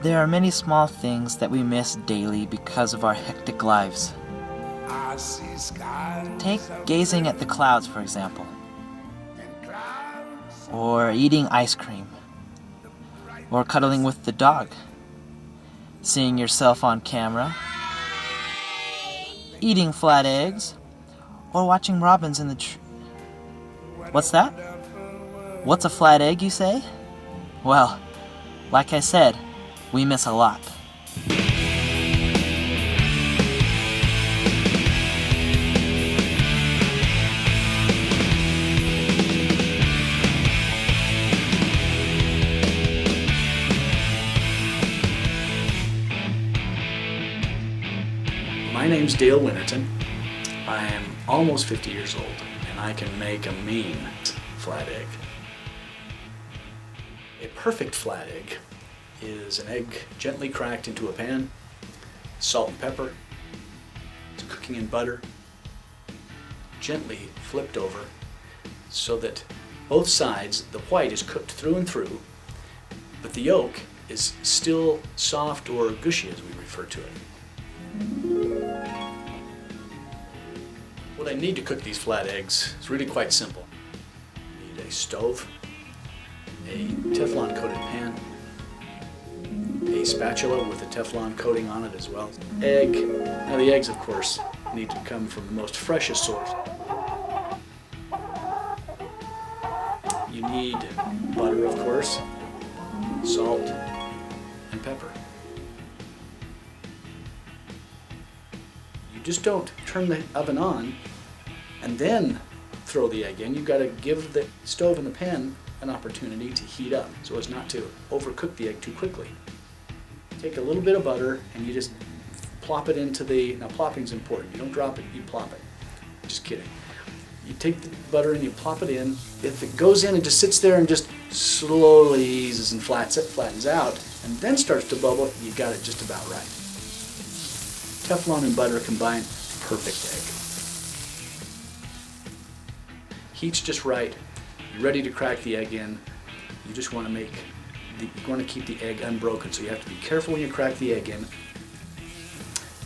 There are many small things that we miss daily because of our hectic lives. Take gazing at the clouds, for example, or eating ice cream, or cuddling with the dog, seeing yourself on camera, eating flat eggs, or watching robins in the tree. What's that? What's a flat egg, you say? Well, like I said, we miss a lot. My name's Dale Winterton. I am almost 50 years old, and I can make a mean flat egg. A perfect flat egg is an egg gently cracked into a pan, salt and pepper, it's cooking in butter, gently flipped over so that both sides, the white is cooked through and through, but the yolk is still soft or gushy as we refer to it. What I need to cook these flat eggs is really quite simple. I need a stove, a Teflon coated pan, a spatula with a Teflon coating on it as well. Egg. Now the eggs, of course, need to come from the most freshest source. You need butter, of course, salt, and pepper. You just don't turn the oven on and then throw the egg in. You've got to give the stove and the pan an opportunity to heat up so as not to overcook the egg too quickly. Take a little bit of butter and you just plop it into now plopping's important. You don't drop it, you plop it. Just kidding. You take the butter and you plop it in. If it goes in and just sits there and just slowly eases and flattens out and then starts to bubble, you got it just about right. Teflon and butter combined, perfect egg. Heat's just right. You're ready to crack the egg in. You just want to keep the egg unbroken, so you have to be careful when you crack the egg in.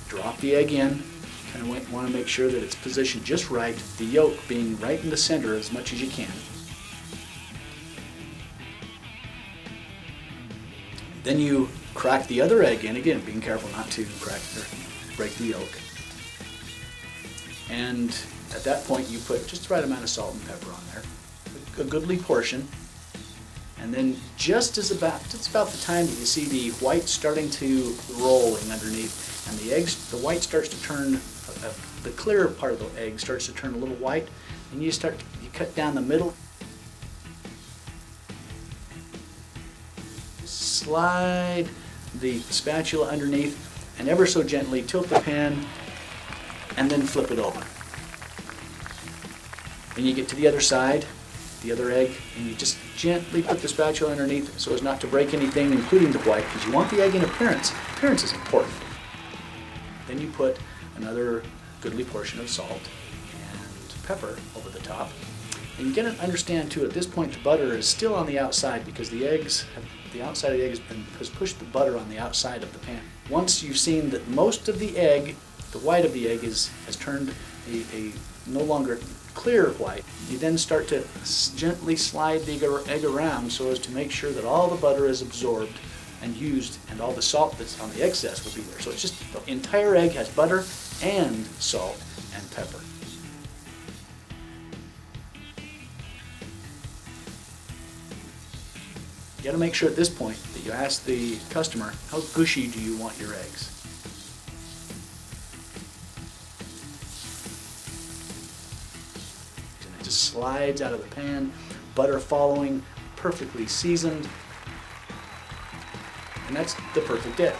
Drop the egg in. Kind of want to make sure that it's positioned just right, the yolk being right in the center as much as you can. Then you crack the other egg in, again, being careful not to break the yolk. And at that point you put just the right amount of salt and pepper on there, a goodly portion. And then just about the time that you see the white starting to rolling underneath and the white starts to turn, the clear part of the egg starts to turn a little white, and you cut down the middle. Slide the spatula underneath and ever so gently tilt the pan and then flip it over. Then you get to the other side, the other egg, and you just gently put the spatula underneath so as not to break anything, including the white, because you want the egg in appearance. Appearance is important. Then you put another goodly portion of salt and pepper over the top. And you gotta understand too, at this point the butter is still on the outside because the outside of the egg has pushed the butter on the outside of the pan. Once you've seen that most of the egg, the white of the egg has turned a no longer clear white, you then start to gently slide the egg around so as to make sure that all the butter is absorbed and used, and all the salt that's on the excess will be there. So it's just the entire egg has butter and salt and pepper. You got to make sure at this point that you ask the customer, how gushy do you want your eggs? And it just slides out of the pan, butter following, perfectly seasoned. And that's the perfect egg.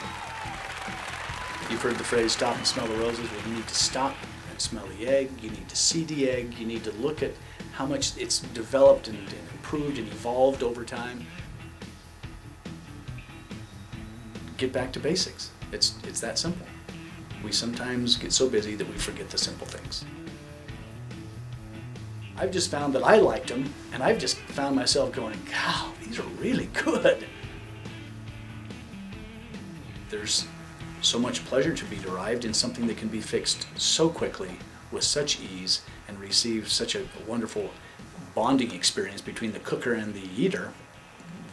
You've heard the phrase stop and smell the roses. Well, you need to stop and smell the egg. You need to see the egg. You need to look at how much it's developed and improved and evolved over time. Get back to basics. It's that simple. We sometimes get so busy that we forget the simple things. I've just found that I liked them, and I've just found myself going, "Wow, these are really good." there's so much pleasure to be derived in something that can be fixed so quickly with such ease and receive such a wonderful bonding experience between the cooker and the eater.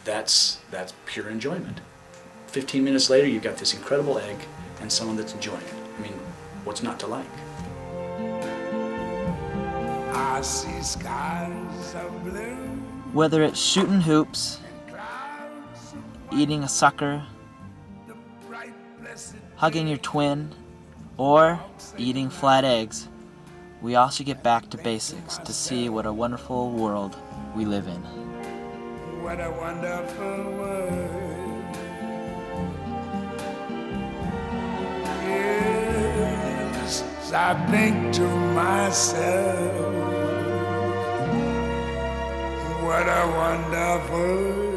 That's pure enjoyment. 15 minutes later, you've got this incredible egg and someone that's enjoying it. I mean, what's not to like? I see skies of blue, Whether it's shooting hoops, clouds of eating a sucker, the bright blessed hugging your twin, or eating flat eggs, we all should get back to basics to see what a wonderful world we live in. what a wonderful world. Yes, I think to myself, what a wonderful